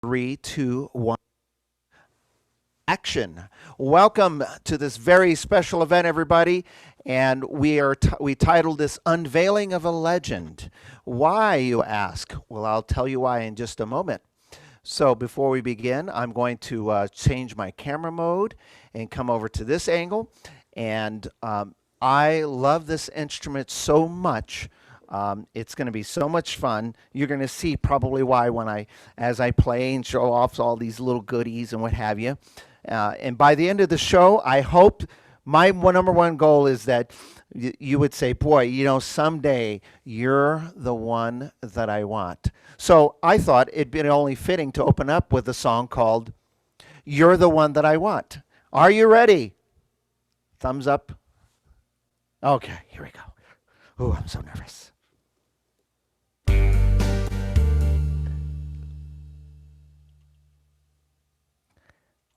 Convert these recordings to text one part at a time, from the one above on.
Three, two, one, action. Welcome to this very special event, everybody. And we titled this Unveiling of a Legend. Why, you ask? Well, I'll tell you why in just a moment. So before we begin, I'm going to change my camera mode and come over to this angle. And I love this instrument so much. It's going to be so much fun. You're going to see probably why as I play and show off all these little goodies and what have you. And by the end of the show, I hope my number one goal is that you would say, boy, someday you're the one that I want. So I thought it'd be only fitting to open up with a song called You're the One That I Want. Are you ready? Thumbs up. Okay, here we go. Oh, I'm so nervous.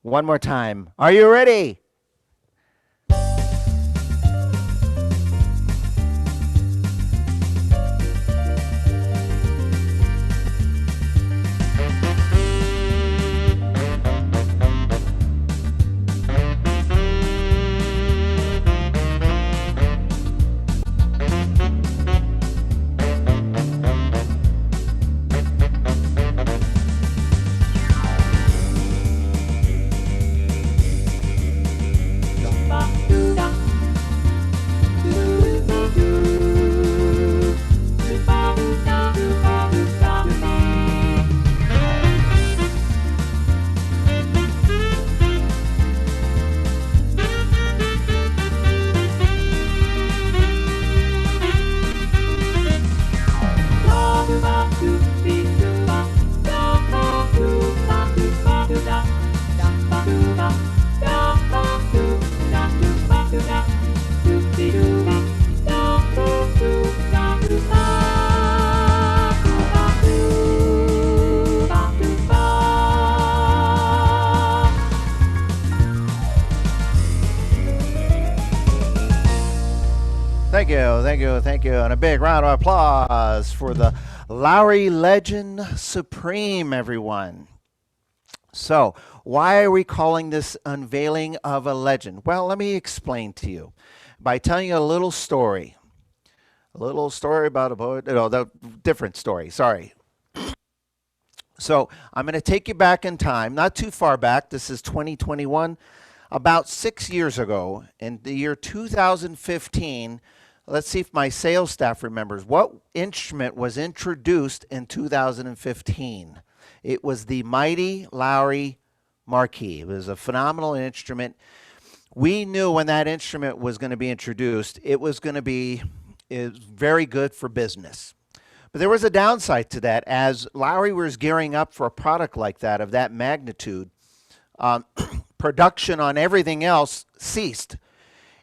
One more time. Are you ready? Thank you, and a big round of applause for the Lowry Legend Supreme, everyone. So, why are we calling this Unveiling of a Legend? Well, let me explain to you by telling you a little story. A little story about a boy, the different story, sorry. So, I'm going to take you back in time, not too far back. This is 2021. About 6 years ago, in the year 2015, let's see if my sales staff remembers. What instrument was introduced in 2015? It was the mighty Lowry Marquis. It was a phenomenal instrument. We knew when that instrument was going to be introduced, it was very good for business. But there was a downside to that. As Lowry was gearing up for a product like that, of that magnitude, production on everything else ceased.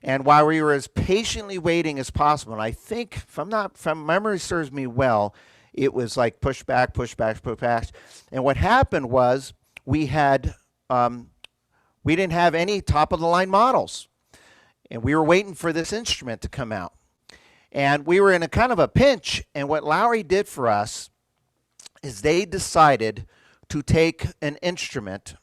And while we were as patiently waiting as possible, and I think, if memory serves me well, it was like push back, push back, push back. And what happened was we didn't have any top of the line models, and we were waiting for this instrument to come out. And we were in a kind of a pinch. And what Lowry did for us is they decided to take an instrument,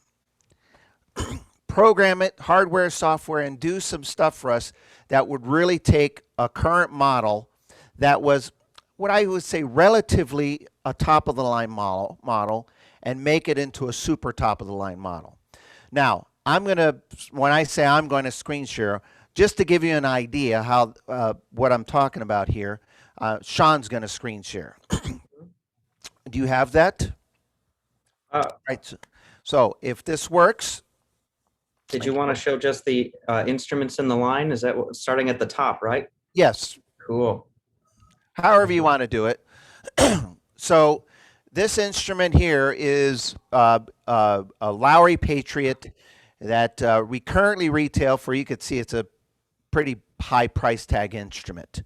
program it, hardware, software, and do some stuff for us that would really take a current model that was what I would say relatively a top of the line model and make it into a super top of the line model. Now, when I say I'm going to screen share, just to give you an idea how what I'm talking about here, Sean's going to screen share. Do you have that? Right. So if this works. Did you want to show just the instruments in the line? Is that starting at the top, right? Yes. Cool. However you want to do it. So this instrument here is a Lowry Patriot that we currently retail for. You could see it's a pretty high price tag instrument.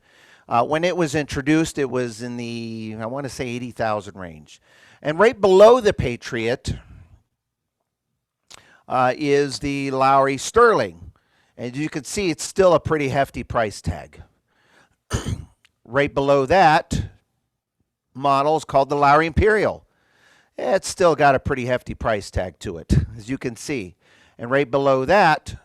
When it was introduced, it was in the, I want to say, 80,000 range. And right below the Patriot is the Lowry Sterling. And you can see it's still a pretty hefty price tag. Right below that model is called the Lowry Imperial. it's still got a pretty hefty price tag to it, as you can see. And right below that,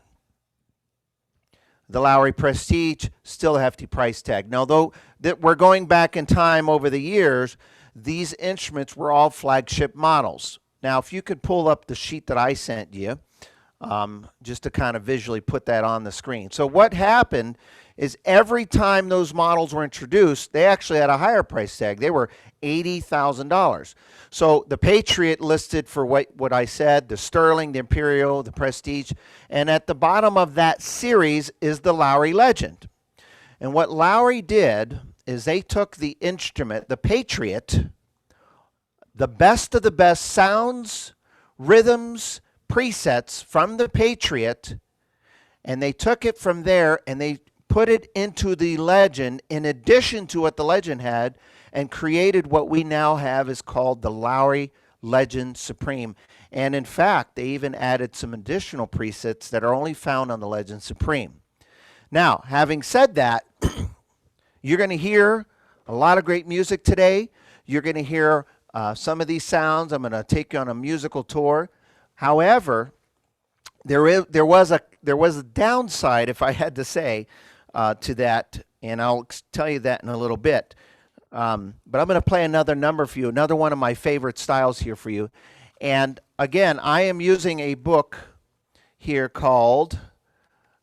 the Lowry Prestige, still a hefty price tag. Now, though that we're going back in time over the years, these instruments were all flagship models. Now, if you could pull up the sheet that I sent you, just to kind of visually put that on the screen. So what happened is every time those models were introduced, they actually had a higher price tag. They were $80,000. So the Patriot listed for what I said, the Sterling, the Imperial, the Prestige, and at the bottom of that series is the Lowry Legend. And what Lowry did is they took the instrument, the Patriot, the best of the best sounds, rhythms, presets from the Patriot, and they took it from there and they put it into the Legend in addition to what the Legend had, and created what we now have is called the Lowry Legend Supreme. And in fact, they even added some additional presets that are only found on the Legend Supreme. Now, having said that, you're going to hear a lot of great music today. You're going to hear some of these sounds. I'm going to take you on a musical tour. However, there was a downside, if I had to say, to that, and I'll tell you that in a little bit. But I'm going to play another number for you, another one of my favorite styles here for you. And again, I am using a book here called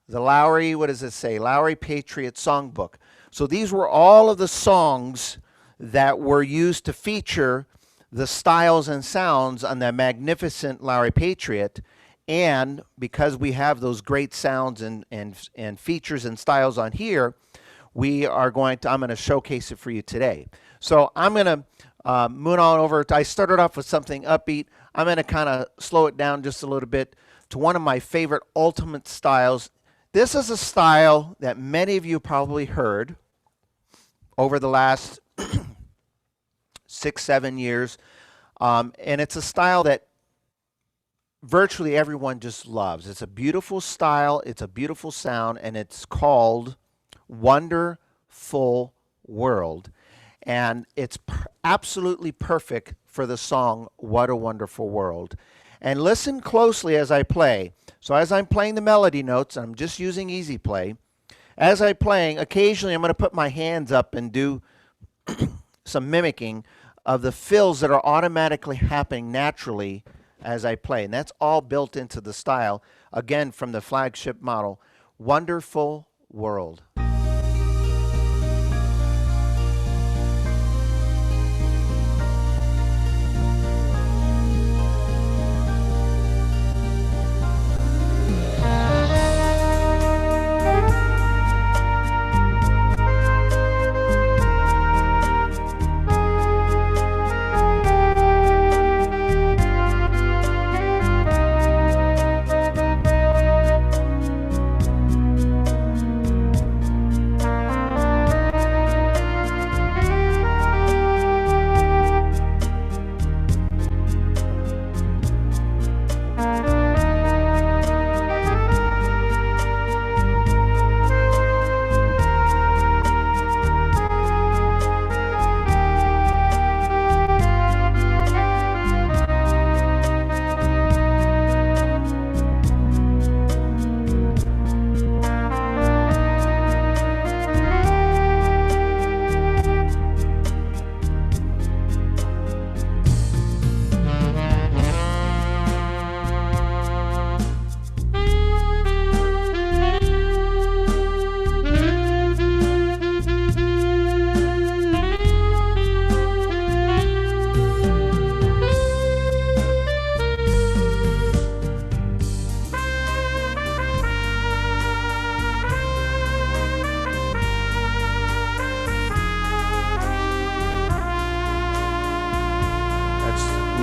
the Lowry, what does it say? Lowry Patriot Songbook. So these were all of the songs that were used to feature the styles and sounds on the magnificent Lowry Patriot. And because we have those great sounds and features and styles on here, I'm going to showcase it for you today. So I'm going to move on over. I started off with something upbeat. I'm going to kind of slow it down just a little bit to one of my favorite ultimate styles. This is a style that many of you probably heard over the last 6-7 years. And it's a style that virtually everyone just loves. It's a beautiful style, it's a beautiful sound, and it's called Wonderful World. And it's absolutely perfect for the song What a Wonderful World. And listen closely as I play. So as I'm playing the melody notes, I'm just using easy play. As I'm playing, occasionally I'm going to put my hands up and do some mimicking of the fills that are automatically happening naturally as I play. And that's all built into the style, again, from the flagship model, Wonderful World.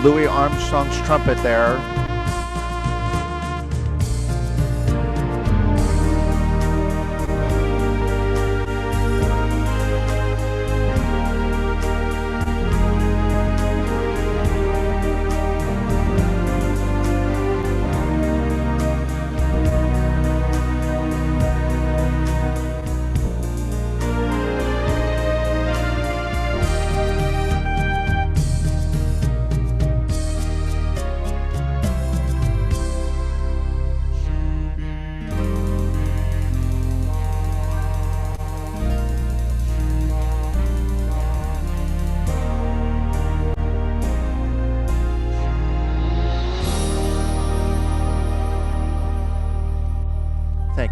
Louis Armstrong's trumpet there.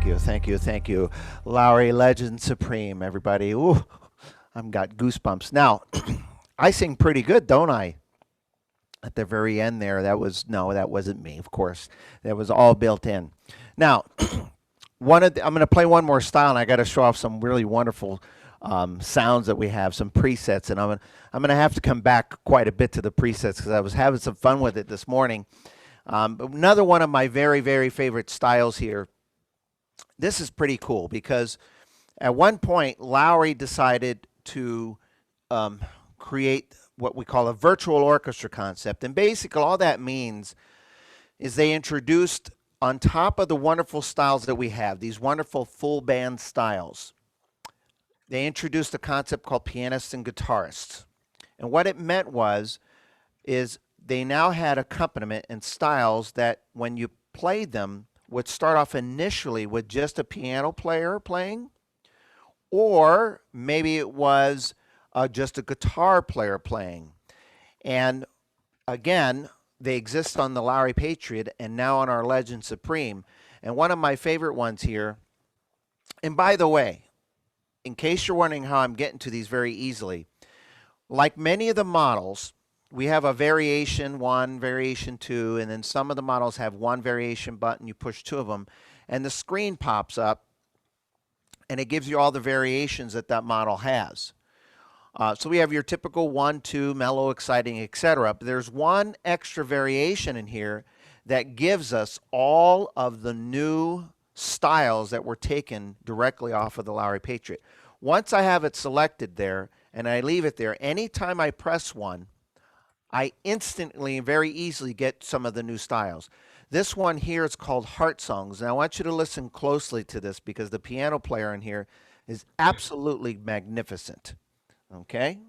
you, thank you, thank you. Lowry Legend Supreme, everybody. Ooh, I've got goosebumps. Now, I sing pretty good, don't I? At the very end there, that was, no, that wasn't me, of course. That was all built in. Now, I'm going to play one more style, and I got to show off some really wonderful sounds that we have, some presets, and I'm going to have to come back quite a bit to the presets because I was having some fun with it this morning. But another one of my very, very favorite styles here. This is pretty cool because at one point Lowry decided to create what we call a virtual orchestra concept, and basically all that means is they introduced, on top of the wonderful styles that we have, these wonderful full band styles, they introduced a concept called pianists and guitarists. And what it meant is they now had accompaniment and styles that when you played them would start off initially with just a piano player playing, or maybe it was just a guitar player playing. And again, they exist on the Lowry Patriot and now on our Legend Supreme. And one of my favorite ones here, and by the way, in case you're wondering how I'm getting to these very easily, like many of the models, we have a variation 1, variation 2, and then some of the models have one variation button. You push 2 of them, and the screen pops up, and it gives you all the variations that that model has. So we have your typical 1, 2, mellow, exciting, etc. But there's one extra variation in here that gives us all of the new styles that were taken directly off of the Lowry Patriot. Once I have it selected there and I leave it there, anytime I press one, I instantly and very easily get some of the new styles. This one here is called Heart Songs. And I want you to listen closely to this because the piano player in here is absolutely magnificent. Okay?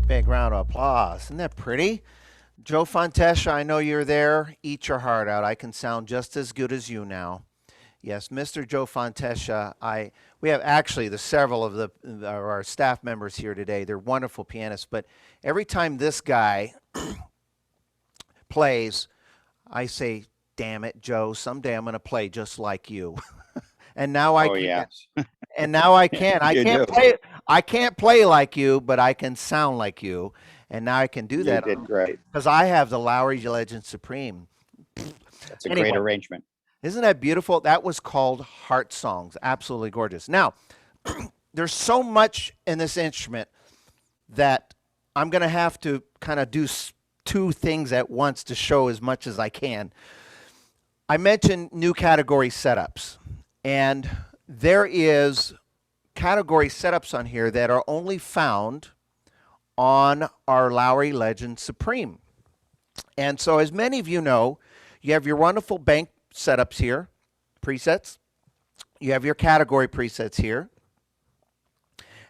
Big round of applause. Isn't that pretty? Joe Fontesha, I know you're there. Eat your heart out. I can sound just as good as you now. Yes, Mr. Joe Fontesha. We have actually several of our staff members here today. They're wonderful pianists, but every time this guy plays, I say, "Damn it, Joe! Someday I'm going to play just like you." And now I can. Yes. And now I can. I You can't do. play. I can't play like you, but I can sound like you. And now I can do You that did great. because I have the Lowry Legend Supreme. That's a Anyway. great arrangement. Isn't that beautiful? That was called Heart Songs. Absolutely gorgeous. Now, there's so much in this instrument that I'm going to have to kind of do 2 things at once to show as much as I can. I mentioned new category setups, and there is category setups on here that are only found on our Lowry Legend Supreme. And so as many of you know, you have your wonderful bank setups here, presets. You have your category presets here.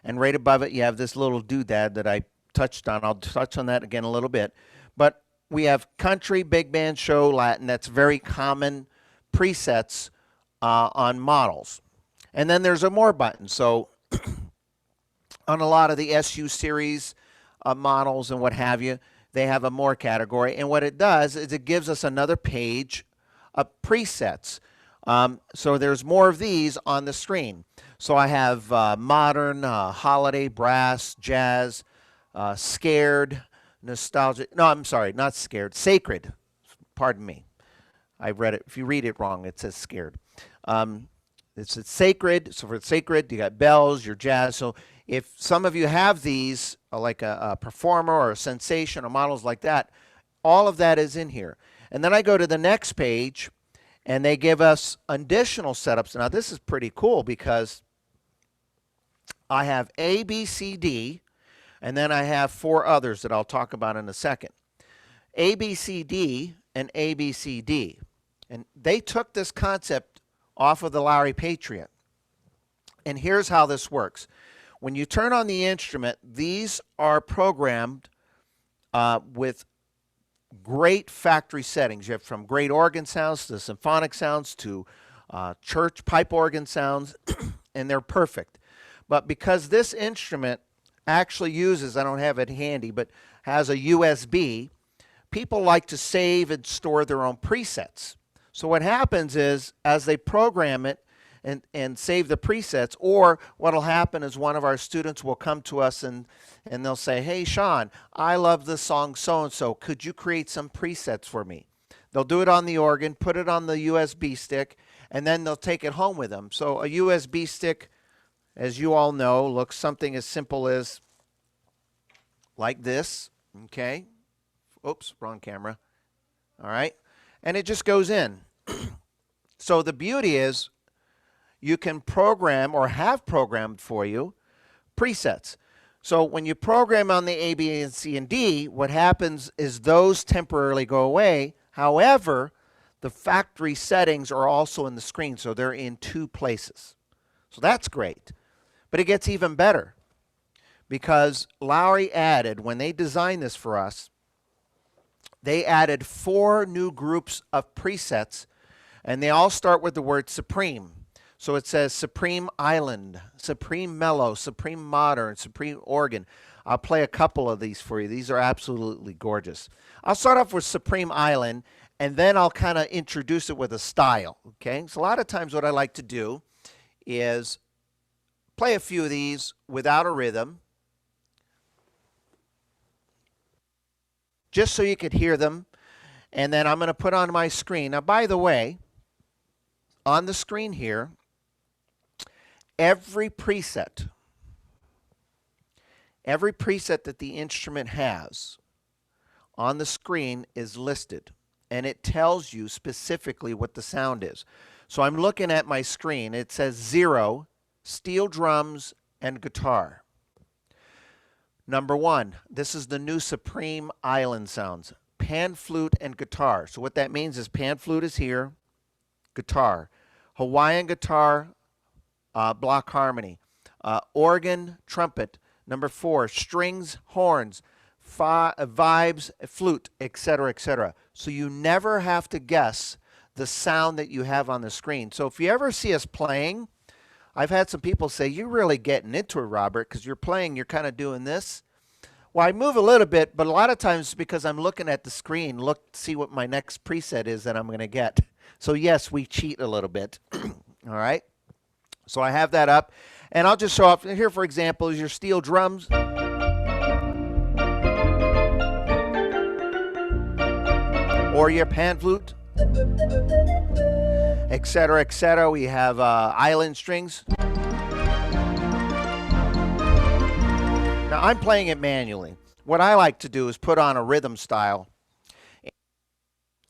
And right above it, you have this little doodad that I touched on. I'll touch on that again a little bit. But we have country, big band, show, Latin. That's very common presets on models. And then there's a more button. So on a lot of the SU series models and what have you, they have a more category. And what it does is it gives us another page of presets. So there's more of these on the screen. So I have modern, holiday, brass, jazz, scared, nostalgic. No, I'm sorry, not scared. Sacred. Pardon me. I read it. If you read it wrong, it says scared. It's sacred. So for sacred, you got bells, your jazz. So if some of you have these, like a performer or a sensation or models like that, all of that is in here. And then I go to the next page, and they give us additional setups. Now this is pretty cool because I have A, B, C, D, and then I have 4 others that I'll talk about in a second. A, B, C, D, and A, B, C, D. And they took this concept off of the Lowry Patriot. And here's how this works. When you turn on the instrument, these are programmed with great factory settings. You have from great organ sounds to symphonic sounds to church pipe organ sounds, and they're perfect. But because this instrument actually uses, I don't have it handy, but has a USB, people like to save and store their own presets. So what happens is, as they program it and save the presets, or what'll happen is one of our students will come to us and they'll say, hey, Sean, I love this song so-and-so. Could you create some presets for me? They'll do it on the organ, put it on the USB stick, and then they'll take it home with them. So a USB stick, as you all know, looks something as simple as like this, okay? Oops, wrong camera. All right. And it just goes in. So the beauty is you can program or have programmed for you presets. So when you program on the A, B, and C, and D, what happens is those temporarily go away. However, the factory settings are also in the screen, so they're in 2 places. So that's great. But it gets even better because Lowry added, when they designed this for us, they added 4 new groups of presets, and they all start with the word Supreme. So it says Supreme Island, Supreme Mellow, Supreme Modern, Supreme Organ. I'll play a couple of these for you. These are absolutely gorgeous. I'll start off with Supreme Island, and then I'll kind of introduce it with a style, okay? So a lot of times what I like to do is play a few of these without a rhythm, just so you could hear them. And then I'm going to put on my screen. Now, by the way, on the screen here, every preset that the instrument has on the screen is listed. And it tells you specifically what the sound is. So I'm looking at my screen. It says 0, steel drums, and guitar. Number 1, this is the new Supreme Island sounds, pan flute and guitar. So what that means is pan flute is here, guitar, Hawaiian guitar, block harmony, organ, trumpet. Number 4, strings, horns, vibes, flute, etc., etc. So you never have to guess the sound that you have on the screen. So if you ever see us playing, I've had some people say, you're really getting into it, Robert, because you're playing, you're kind of doing this. Well, I move a little bit, but a lot of times it's because I'm looking at the screen, see what my next preset is that I'm going to get. So yes, we cheat a little bit. All right. So I have that up, and I'll just show off. Here, for example, is your steel drums. Or your pan flute, etc., etc. We have island strings. Now, I'm playing it manually. What I like to do is put on a rhythm style.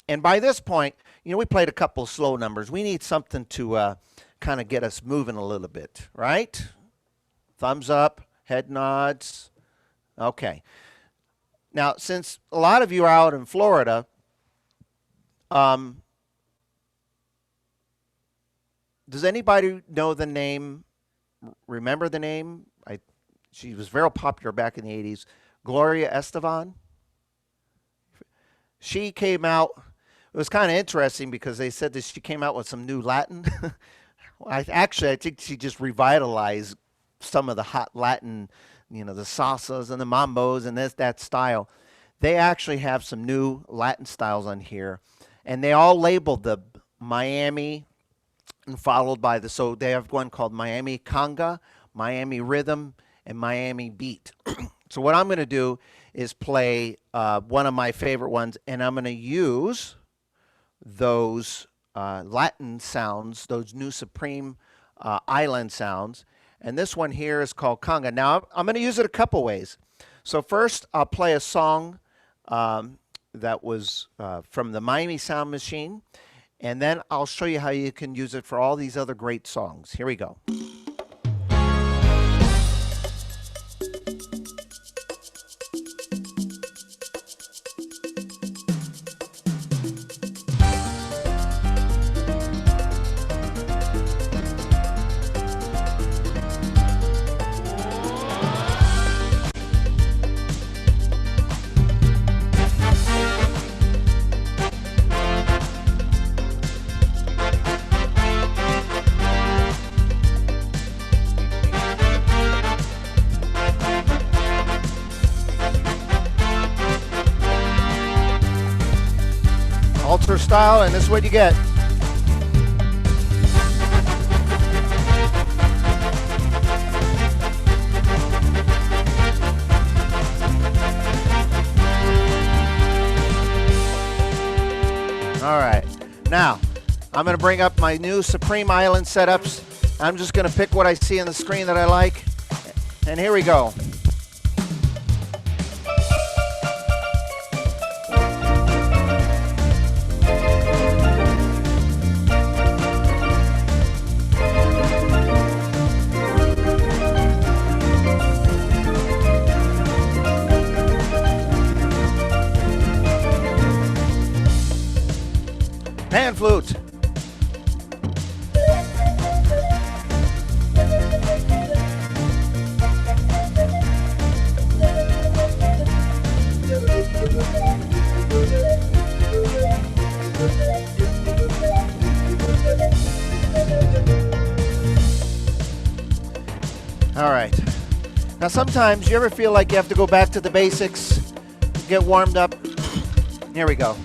And by this point, we played a couple of slow numbers. We need something to kind of get us moving a little bit, right? Thumbs up, head nods. Okay. Now, since a lot of you are out in Florida, does anybody know the name, remember the name? She was very popular back in the 80s. Gloria Estefan. She came out. It was kind of interesting because they said that she came out with some new Latin. I think she just revitalized some of the hot Latin, the salsas and the mambos and that style. They actually have some new Latin styles on here, and they all labeled the Miami and followed by so they have one called Miami Conga, Miami Rhythm, and Miami Beat. So what I'm going to do is play one of my favorite ones, and I'm going to use those Latin sounds, those new Supreme island sounds. And this one here is called Conga. Now, I'm going to use it a couple ways. So first, I'll play a song that was from the Miami Sound Machine. And then I'll show you how you can use it for all these other great songs. Here we go. Alter style, and this is what you get. All right, now I'm going to bring up my new Supreme Island setups. I'm just going to pick what I see on the screen that I like, and here we go. Pan flute. All right. Now sometimes you ever feel like you have to go back to the basics, get warmed up? Here we go.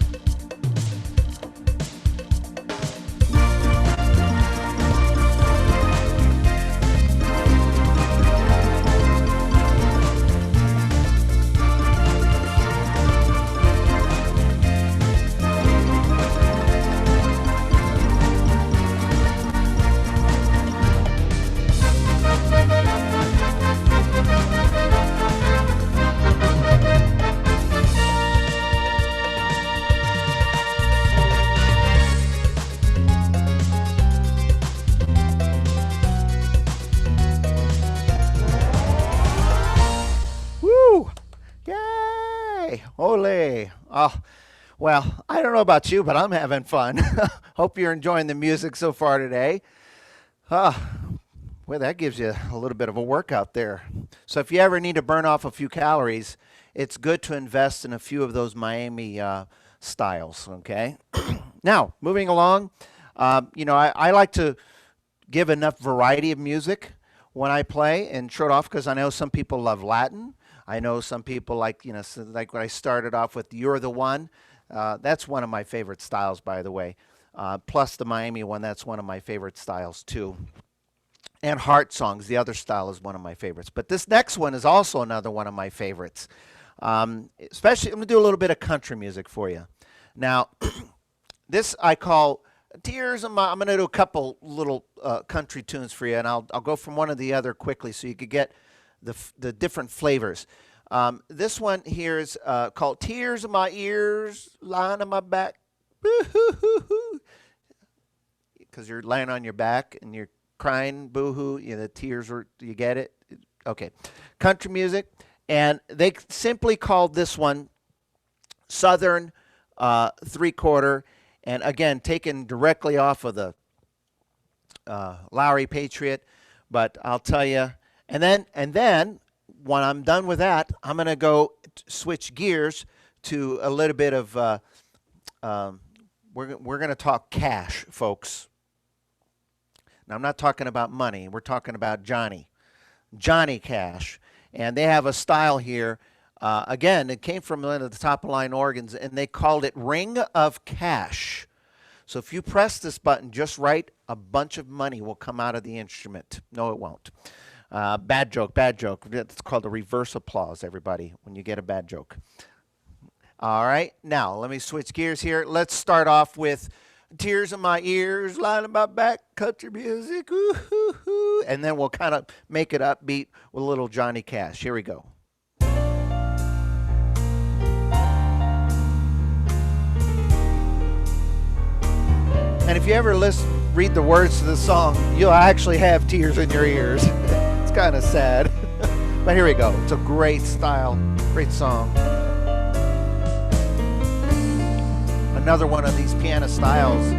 Ole. Oh, well, I don't know about you, but I'm having fun. Hope you're enjoying the music so far today. Well, that gives you a little bit of a workout there. So if you ever need to burn off a few calories, it's good to invest in a few of those Miami styles, okay? Now, moving along, I like to give enough variety of music when I play and show it off because I know some people love Latin. I know some people like when I started off with You're the One. That's one of my favorite styles, by the way. Plus the Miami one, that's one of my favorite styles too. And Heart Songs, the other style, is one of my favorites. But this next one is also another one of my favorites. Especially, I'm going to do a little bit of country music for you. Now, this I call Tears of My... I'm going to do a couple little country tunes for you, and I'll go from one to the other quickly so you could get the different flavors. This one here is called Tears in My Ears, Lying on My Back. Because you're laying on your back and you're crying, boo-hoo, the tears are, you get it? Okay. Country music. And they simply called this one Southern Three-Quarter. And again, taken directly off of the Lowry Patriot. But I'll tell you, and then when I'm done with that, I'm going to go switch gears to a little bit of, um, we're going to talk cash, folks. Now, I'm not talking about money. We're talking about Johnny Cash. And they have a style here. Again, it came from one of the top of line organs, and they called it Ring of Cash. So if you press this button just right, a bunch of money will come out of the instrument. No, it won't. Bad joke, bad joke. It's called a reverse applause, everybody, when you get a bad joke. All right, now let me switch gears here. Let's start off with Tears in My Ears, Lying My Back, country music, ooh, and then we'll kind of make it upbeat with a little Johnny Cash. Here we go. And if you ever read the words to the song, you'll actually have tears in your ears. It's kind of sad. But here we go. It's a great style, great song. Another one of these piano styles.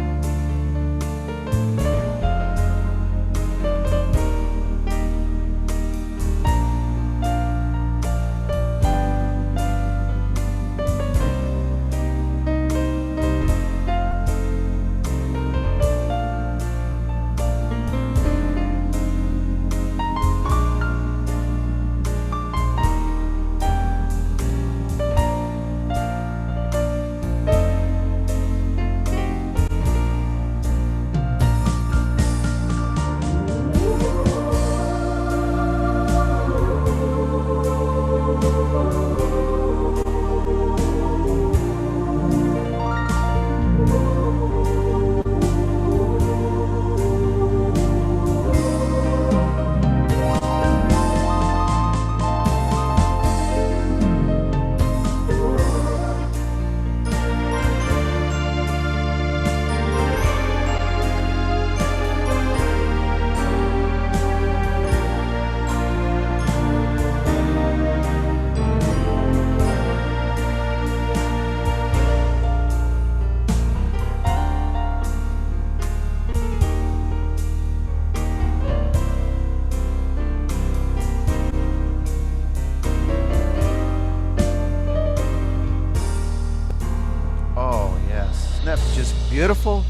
Beautiful.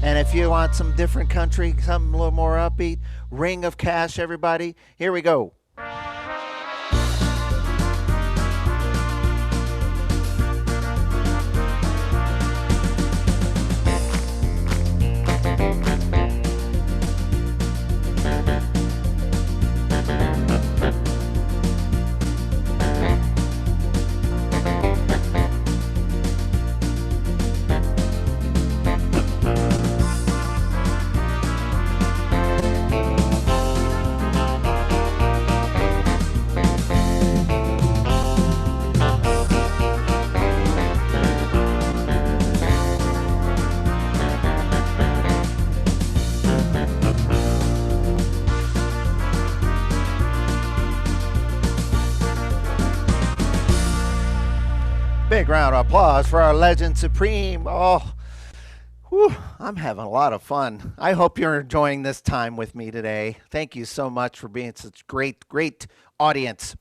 And if you want some different country, something a little more upbeat, Ring of Cash, everybody. Here we go. Big round of applause for our Legend Supreme. Oh, whew, I'm having a lot of fun. I hope you're enjoying this time with me today. Thank you so much for being such great audience.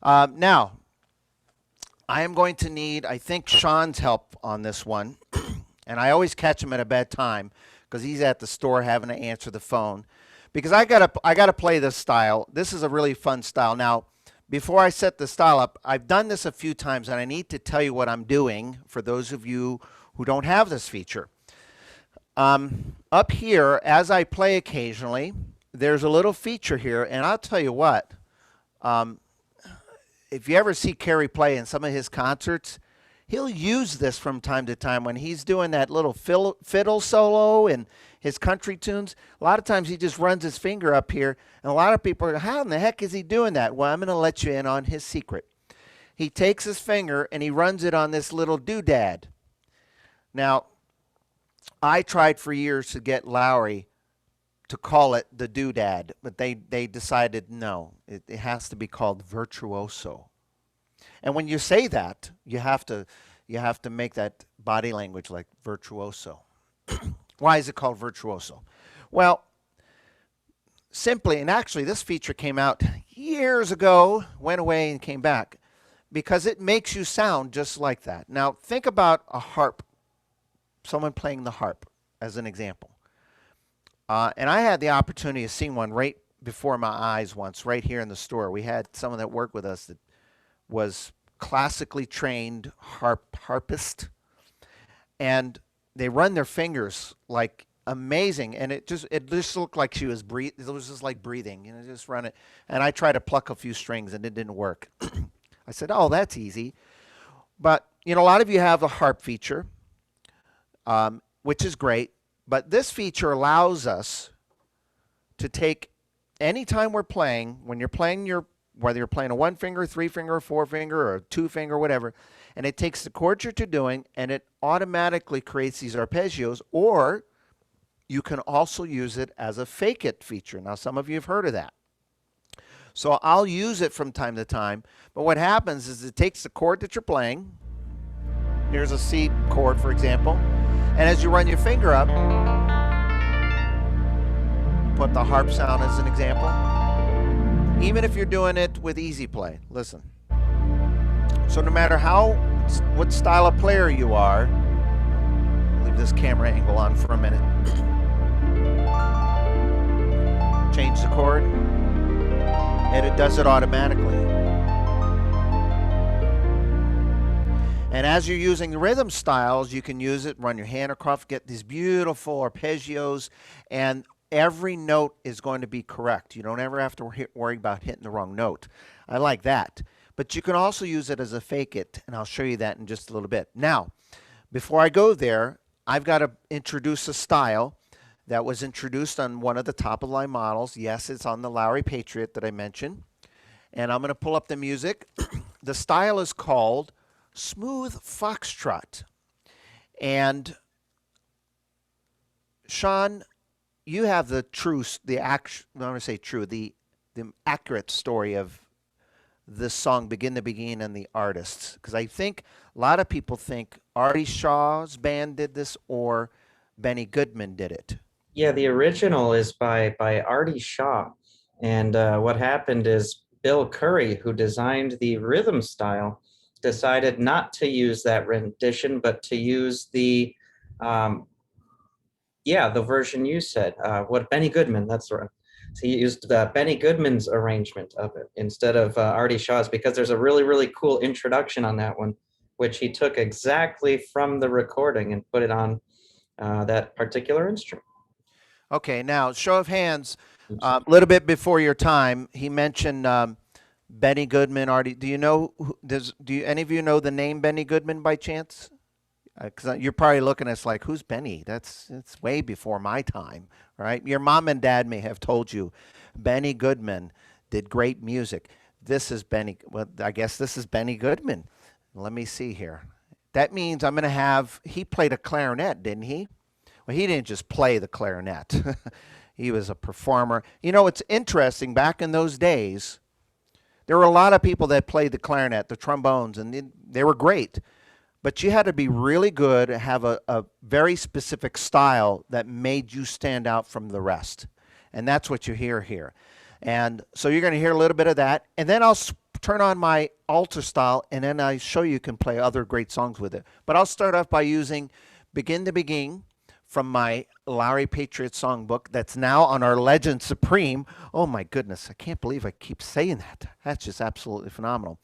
Now, I am going to need, I think, Sean's help on this one. And I always catch him at a bad time because he's at the store having to answer the phone. Because I gotta play this style. This is a really fun style. Now, before I set the style up, I've done this a few times, and I need to tell you what I'm doing for those of you who don't have this feature. Up here, as I play occasionally, there's a little feature here, and I'll tell you what. If you ever see Kerry play in some of his concerts, he'll use this from time to time when he's doing that little fiddle solo and his country tunes. A lot of times he just runs his finger up here, and a lot of people are, how in the heck is he doing that? Well, I'm going to let you in on his secret. He takes his finger and he runs it on this little doodad. Now, I tried for years to get Lowry to call it the doodad, but they decided no, it has to be called virtuoso. And when you say that, you have to make that body language like virtuoso. Why is it called virtuoso? Well, simply, and actually this feature came out years ago, went away and came back because it makes you sound just like that. Now think about a harp, someone playing the harp as an example. And I had the opportunity of seeing one right before my eyes once, right here in the store. We had someone that worked with us that was classically trained harpist, and they run their fingers like amazing, and it just looked like she was breathe. It was just like breathing, just run it. And I tried to pluck a few strings, and it didn't work. I said, "Oh, that's easy." But a lot of you have the harp feature, which is great. But this feature allows us to take any time we're playing, when you're playing whether you're playing a one finger, three finger, four finger, or two finger, whatever, and it takes the chord you're doing and it automatically creates these arpeggios, or you can also use it as a fake it feature. Now, some of you have heard of that. So I'll use it from time to time, but what happens is it takes the chord that you're playing. Here's a C chord, for example, and as you run your finger up, put the harp sound as an example. Even if you're doing it with easy play, listen. So no matter what style of player you are, I'll leave this camera angle on for a minute. Change the chord, and it does it automatically. And as you're using the rhythm styles, you can use it, run your hand across, get these beautiful arpeggios, and every note is going to be correct. You don't ever have to worry about hitting the wrong note. I like that. But you can also use it as a fake it, and I'll show you that in just a little bit. Now, before I go there, I've got to introduce a style that was introduced on one of the top-of-the-line models. Yes, it's on the Lowry Patriot that I mentioned. And I'm going to pull up the music. The style is called Smooth Foxtrot. And Sean, you have the accurate story of this song, Begin to Begin, and the artists. Because I think a lot of people think Artie Shaw's band did this or Benny Goodman did it. Yeah, the original is by Artie Shaw. And what happened is Bill Curry, who designed the rhythm style, decided not to use that rendition, but to use the version you said. What Benny Goodman, that's right. So he used Benny Goodman's arrangement of it instead of Artie Shaw's, because there's a really, really cool introduction on that one, which he took exactly from the recording and put it on that particular instrument. Okay, now, show of hands, a little bit before your time, he mentioned Benny Goodman. Artie, do any of you know the name Benny Goodman by chance? Because you're probably looking at us like, who's Benny? It's way before my time, right? Your mom and dad may have told you Benny Goodman did great music. I guess this is Benny Goodman. Let me see here. That means I'm going to have, he played a clarinet, didn't he? Well, he didn't just play the clarinet. He was a performer. It's interesting, back in those days, there were a lot of people that played the clarinet, the trombones, and they were great. But you had to be really good, have a very specific style that made you stand out from the rest. And that's what you hear here. And so you're going to hear a little bit of that. And then I'll turn on my alto style, and then I show you can play other great songs with it. But I'll start off by using Begin to Begin from my Lowry Patriot songbook that's now on our Legend Supreme. Oh my goodness, I can't believe I keep saying that. That's just absolutely phenomenal.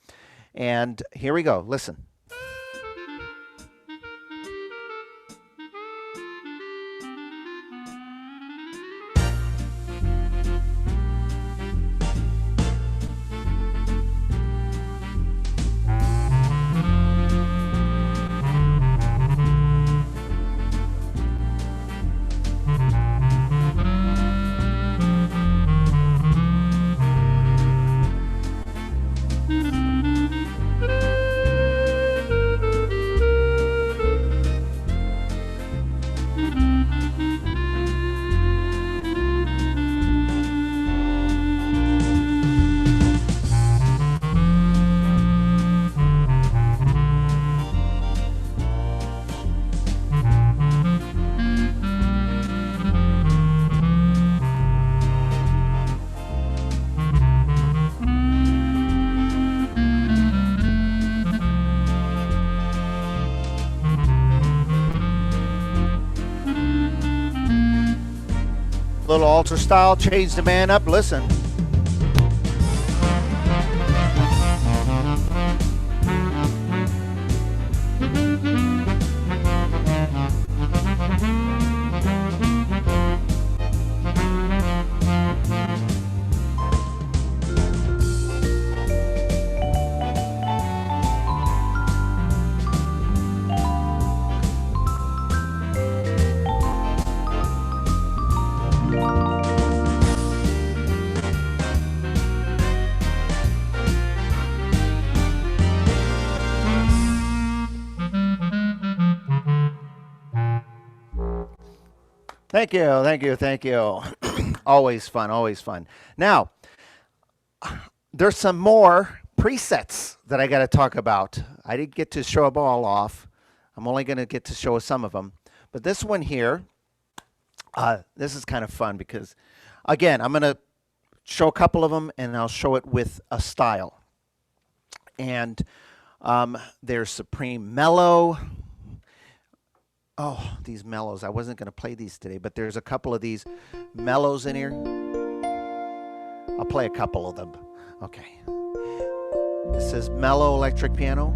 And here we go. Listen. Little altar style, change the man up. Listen. Thank you, thank you, thank you. Always fun, always fun. Now, there's some more presets that I got to talk about. I didn't get to show them all off. I'm only going to get to show some of them. But this one here, this is kind of fun because, again, I'm going to show a couple of them and I'll show it with a style. And there's Supreme Mellow. Oh, these mellows. I wasn't going to play these today, but there's a couple of these mellows in here. I'll play a couple of them. Okay. This is mellow electric piano.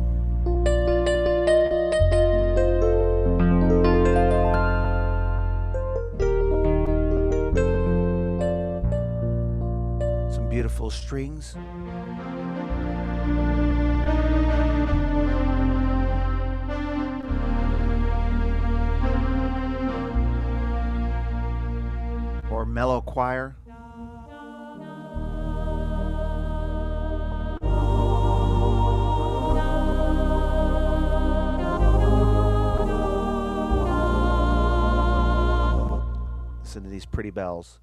Some beautiful strings. Or mellow choir. Listen to these pretty bells.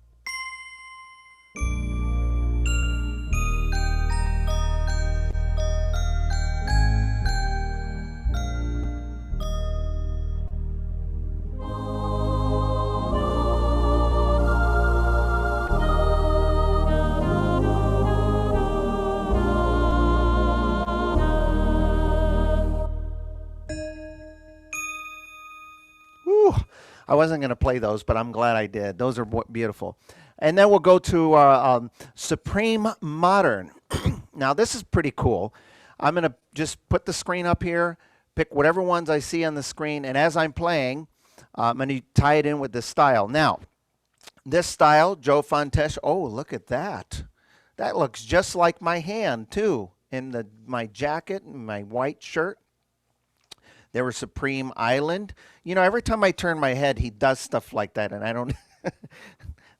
Whew. I wasn't going to play those, but I'm glad I did. Those are beautiful. And then we'll go to Supreme Modern. Now, this is pretty cool. I'm going to just put the screen up here, pick whatever ones I see on the screen, and as I'm playing, I'm going to tie it in with this style. Now, this style, Joe Fontesh, oh, look at that. That looks just like my hand, too, in my jacket and my white shirt. There was Supreme Island. You know, every time I turn my head, he does stuff like that, and I don't...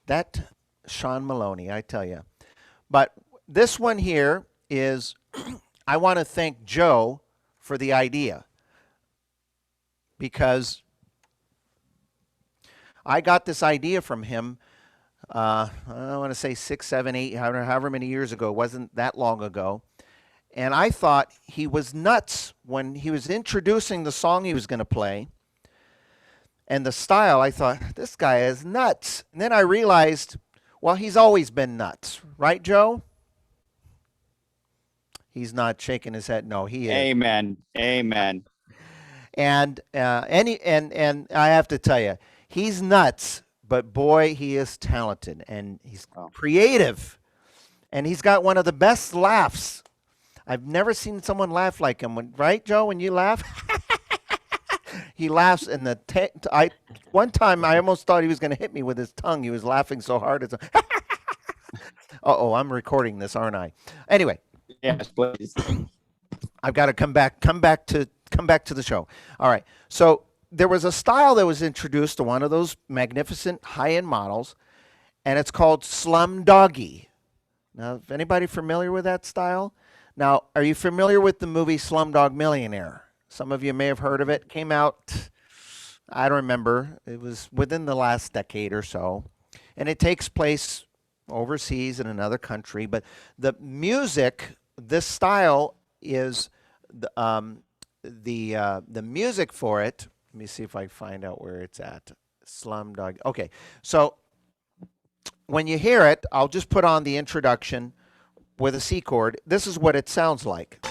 That Sean Maloney, I tell you. But this one here is, I want to thank Joe for the idea, because I got this idea from him, I want to say 6, 7, 8, however many years ago. It wasn't that long ago. And I thought he was nuts when he was introducing the song he was going to play. And the style, I thought, this guy is nuts. And then I realized, well, he's always been nuts. Right, Joe? He's not shaking his head. No, he is. Amen. Amen. And and I have to tell you, he's nuts, but boy, he is talented and he's creative. And he's got one of the best laughs. I've never seen someone laugh like him. Right, Joe? When you laugh, he laughs. And one time I almost thought he was going to hit me with his tongue. He was laughing so hard. It's uh-oh, I'm recording this, aren't I? Anyway, Yes, please. I've got to come back to the show. All right. So there was a style that was introduced to one of those magnificent high-end models, and it's called Slum Doggy. Now, is anybody familiar with that style? Now, are you familiar with the movie Slumdog Millionaire? Some of you may have heard of it. Came out, I don't remember. It was within the last decade or so. And it takes place overseas in another country. But the music, this style is the music for it. Let me see if I find out where it's at. Slumdog. Okay, so when you hear it, I'll just put on the introduction with a C chord. This is what it sounds like.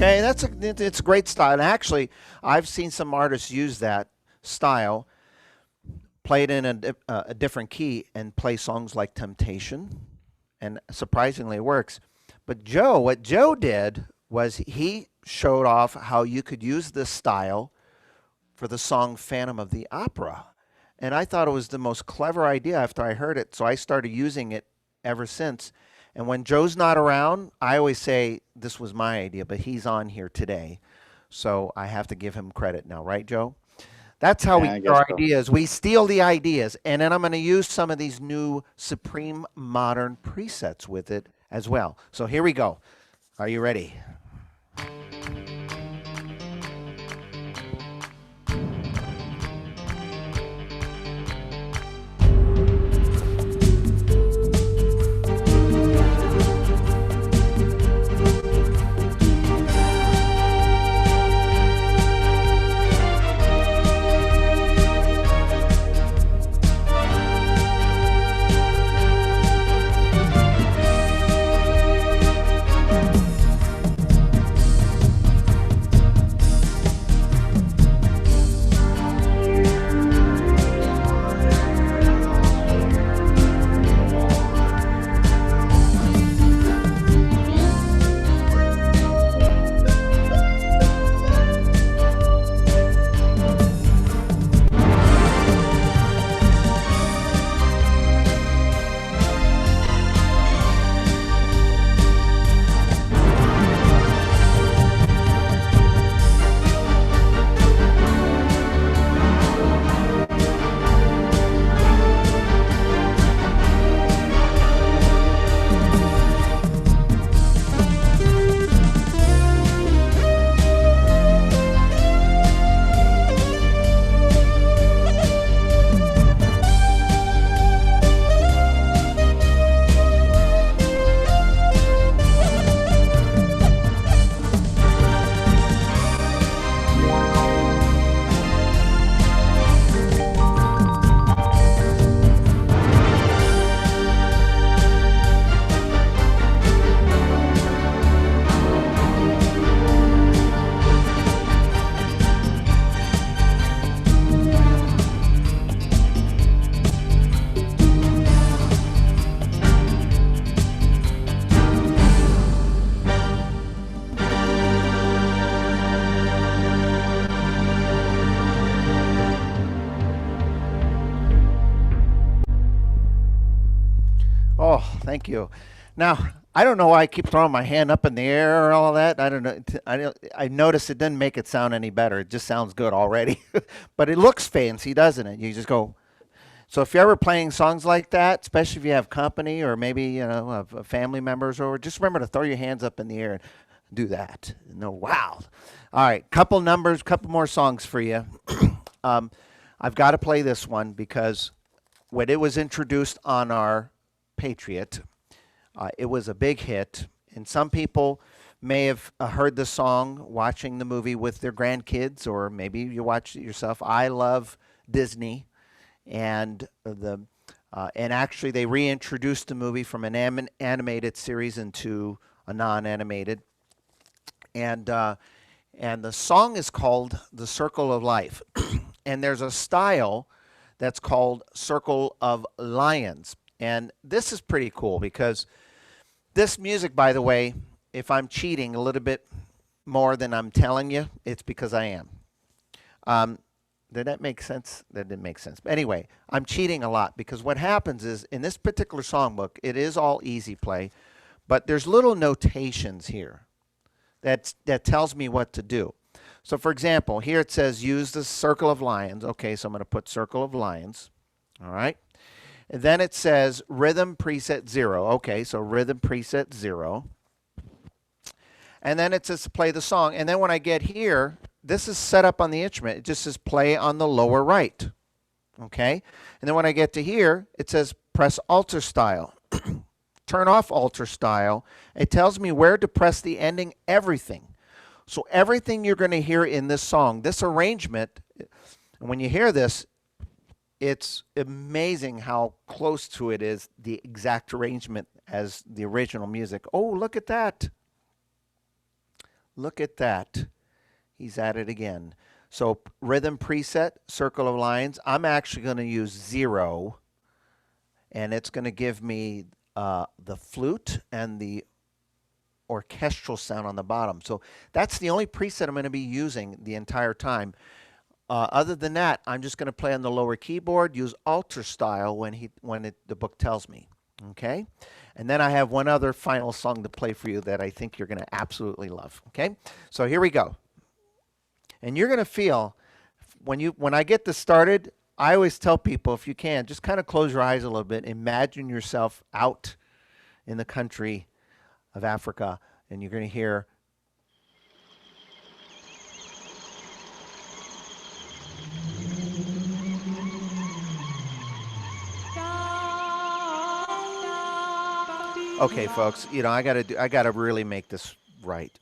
Okay, it's a great style. And actually, I've seen some artists use that style, play it in a different key, and play songs like Temptation, and surprisingly, it works. But what Joe did was he showed off how you could use this style for the song Phantom of the Opera. And I thought it was the most clever idea after I heard it. So I started using it ever since. And when Joe's not around, I always say this was my idea, but he's on here today. So I have to give him credit now, right, Joe? That's how we Yeah, I get guess our so. ideas. We steal the ideas, and then I'm going to use some of these new Supreme Modern presets with it as well. So here we go. Are you ready? Oh, thank you. Now, I don't know why I keep throwing my hand up in the air or all that. I don't know. I noticed it didn't make it sound any better. It just sounds good already. But it looks fancy, doesn't it? You just go. So if you're ever playing songs like that, especially if you have company or maybe, family members over, just remember to throw your hands up in the air and do that. No, wow. All right, couple numbers, couple more songs for you. um, I've got to play this one because when it was introduced on our Patriot, it was a big hit, and some people may have heard the song watching the movie with their grandkids, or maybe you watched it yourself. I love Disney, and and actually they reintroduced the movie from an animated series into a non-animated, and and the song is called "The Circle of Life," and there's a style that's called "Circle of Lions," and this is pretty cool because this music, by the way, if I'm cheating a little bit more than I'm telling you, it's because I am. Um, did that make sense? That didn't make sense. But anyway, I'm cheating a lot because what happens is in this particular songbook, it is all easy play, but there's little notations here that tells me what to do. So for example, here it says use the circle of lions. Okay, so I'm going to put circle of lions. All right. And then it says rhythm preset 0. Okay, so rhythm preset 0. And then it says play the song. And then when I get here, this is set up on the instrument. It just says play on the lower right. Okay? And then when I get to here, it says press alter style. Turn off alter style. It tells me where to press the ending everything. So everything you're going to hear in this song, this arrangement, and when you hear this, it's amazing how close to it is the exact arrangement as the original music. Oh, look at that. Look at that. He's at it again. So rhythm preset, circle of lines. I'm actually going to use 0, and it's going to give me the flute and the orchestral sound on the bottom. So that's the only preset I'm going to be using the entire time. Other than that, I'm just going to play on the lower keyboard, use alter style when the book tells me. Okay? And then I have one other final song to play for you that I think you're going to absolutely love. Okay? So here we go. And you're going to feel when I get this started, I always tell people, if you can, just kind of close your eyes a little bit. Imagine yourself out in the country of Africa, and you're going to hear okay, folks, I gotta really make this right.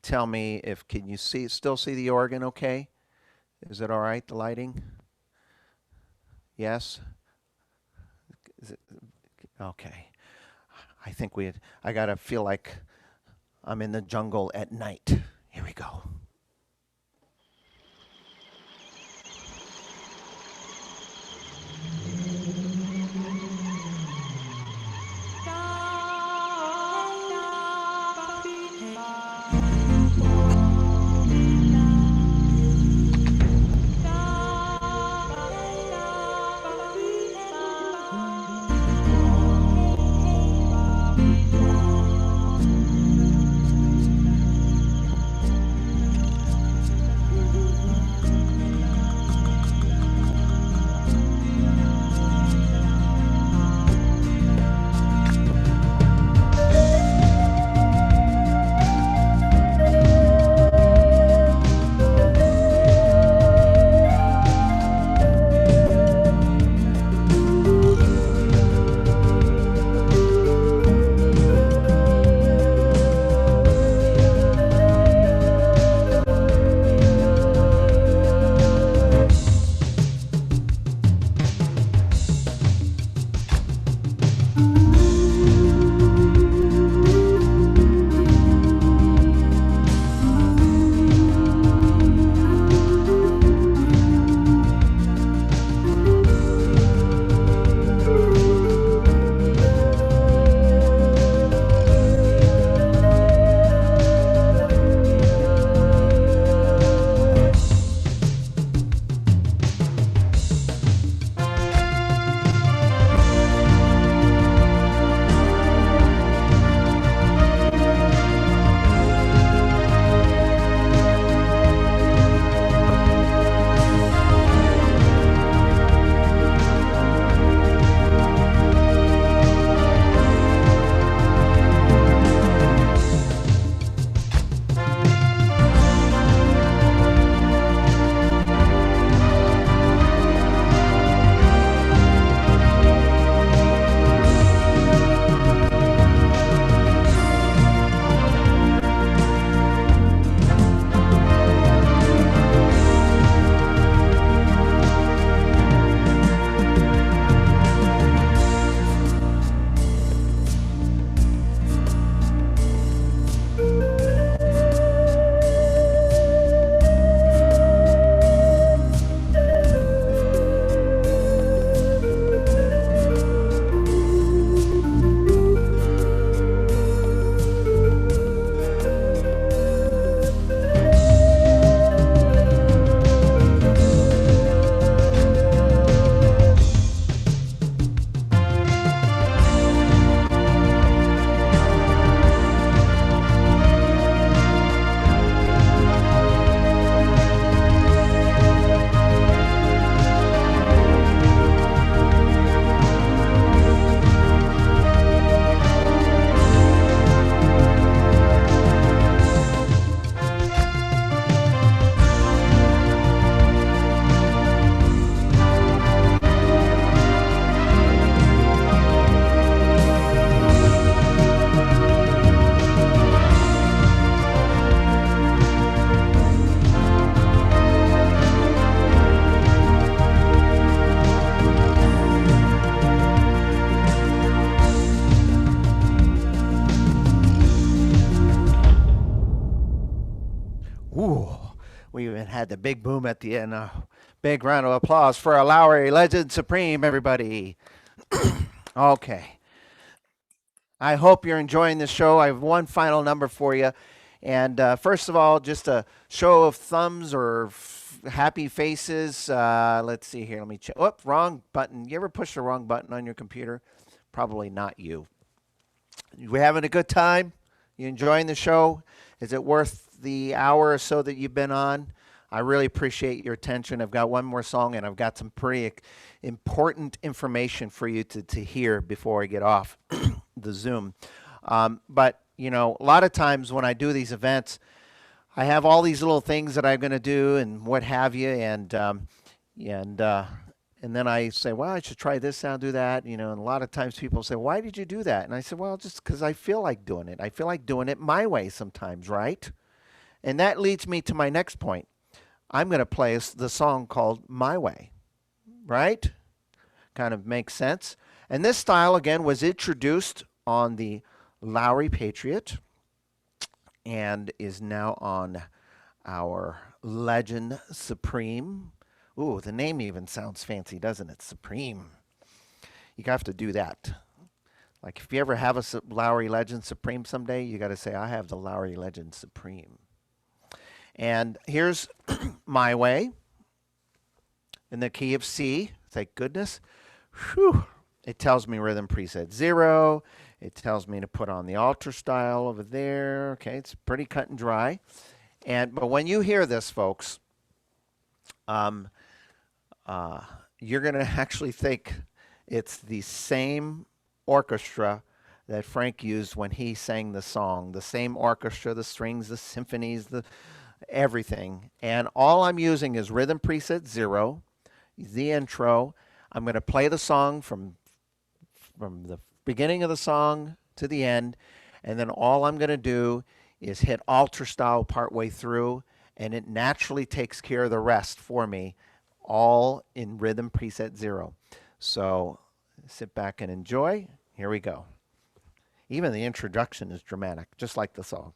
Tell me if can you still see the organ okay? Is it all right, the lighting? Yes? Is it, okay. I gotta feel like I'm in the jungle at night. Here we go. and had the big boom at the end. Big round of applause for our Lowry Legend Supreme, everybody. Okay. I hope you're enjoying the show. I have one final number for you. And first of all, just a show of thumbs or happy faces. Let's see here. Let me check. Oh, wrong button. You ever push the wrong button on your computer? Probably not you. You having a good time? You enjoying the show? Is it worth the hour or so that you've been on? I really appreciate your attention. I've got one more song, and I've got some pretty important information for you to hear before I get off the Zoom. But, you know, a lot of times when I do these events, I have all these little things that I'm going to do and what have you, and then I say, well, I should try this now, do that, you know. And a lot of times people say, why did you do that? And I said, well, just because I feel like doing it. I feel like doing it my way sometimes, right? And that leads me to my next point. I'm going to play the song called My Way, right? Kind of makes sense. And this style, again, was introduced on the Lowry Patriot and is now on our Legend Supreme. Ooh, the name even sounds fancy, doesn't it? Supreme. You have to do that. Like if you ever have a Lowry Legend Supreme someday, you got to say, I have the Lowry Legend Supreme. And here's My Way in the key of C. Thank goodness. Whew. It tells me rhythm preset 0. It tells me to put on the altar style over there. Okay, it's pretty cut and dry. But when you hear this, folks, you're going to actually think it's the same orchestra that Frank used when he sang the song. The same orchestra, the strings, the symphonies, the everything. And all I'm using is rhythm preset 0, the intro. I'm going to play the song from the beginning of the song to the end, and then all I'm going to do is hit altar style partway through, and it naturally takes care of the rest for me, all in rhythm preset 0. So sit back and enjoy. Here we go. Even the introduction is dramatic, just like the song.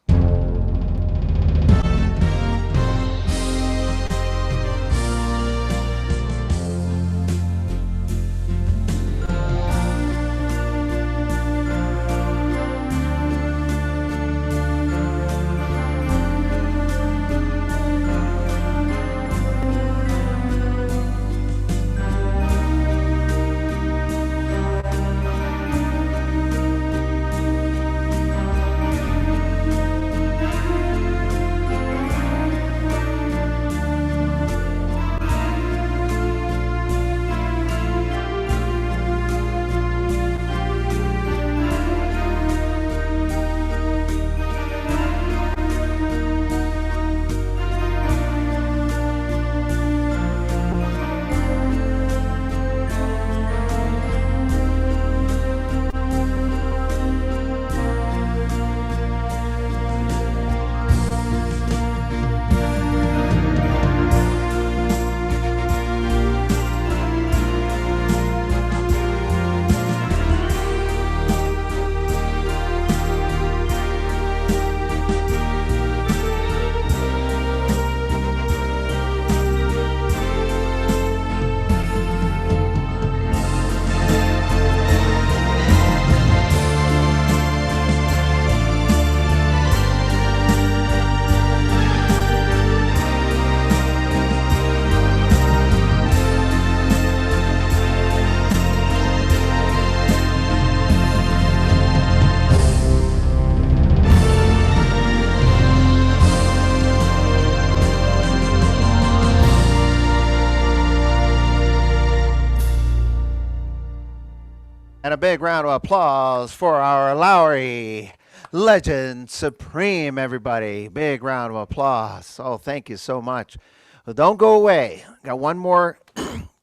And a big round of applause for our Lowry Legend Supreme, everybody. Big round of applause. Oh, thank you so much. Well, don't go away. Got one more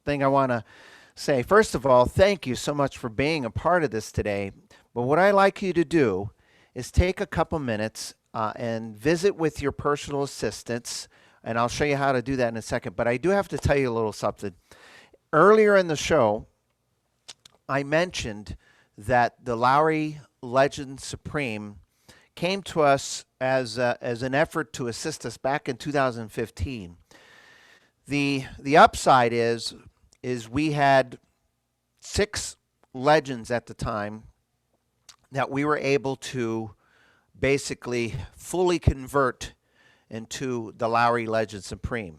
thing I want to say. First of all, thank you so much for being a part of this today. But what I'd like you to do is take a couple minutes and visit with your personal assistants. And I'll show you how to do that in a second. But I do have to tell you a little something. Earlier in the show, I mentioned that the Lowry Legend Supreme came to us as an effort to assist us back in 2015. The upside is we had 6 legends at the time that we were able to basically fully convert into the Lowry Legend Supreme.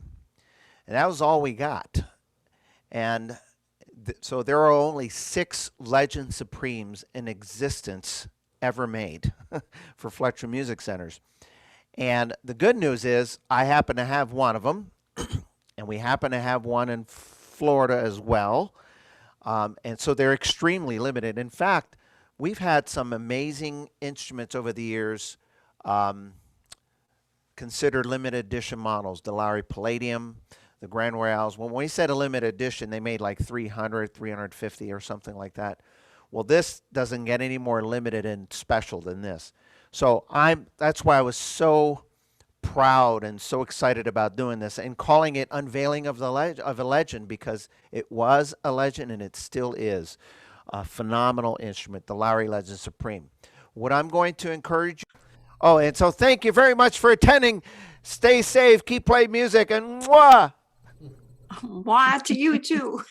And that was all we got. And so there are only 6 Legend Supremes in existence ever made for Fletcher Music Centers. And the good news is I happen to have one of them, and we happen to have one in Florida as well. And so they're extremely limited. In fact, we've had some amazing instruments over the years considered limited edition models, the Lowry Palladium, the Grand Royales. When we said a limited edition, they made like 300, 350 or something like that. Well, this doesn't get any more limited and special than this. So that's why I was so proud and so excited about doing this and calling it Unveiling of a Legend, because it was a legend and it still is a phenomenal instrument, the Lowry Legend Supreme. What I'm going to encourage you. Oh, and so thank you very much for attending. Stay safe, keep playing music, and mwah! Mwah to you too.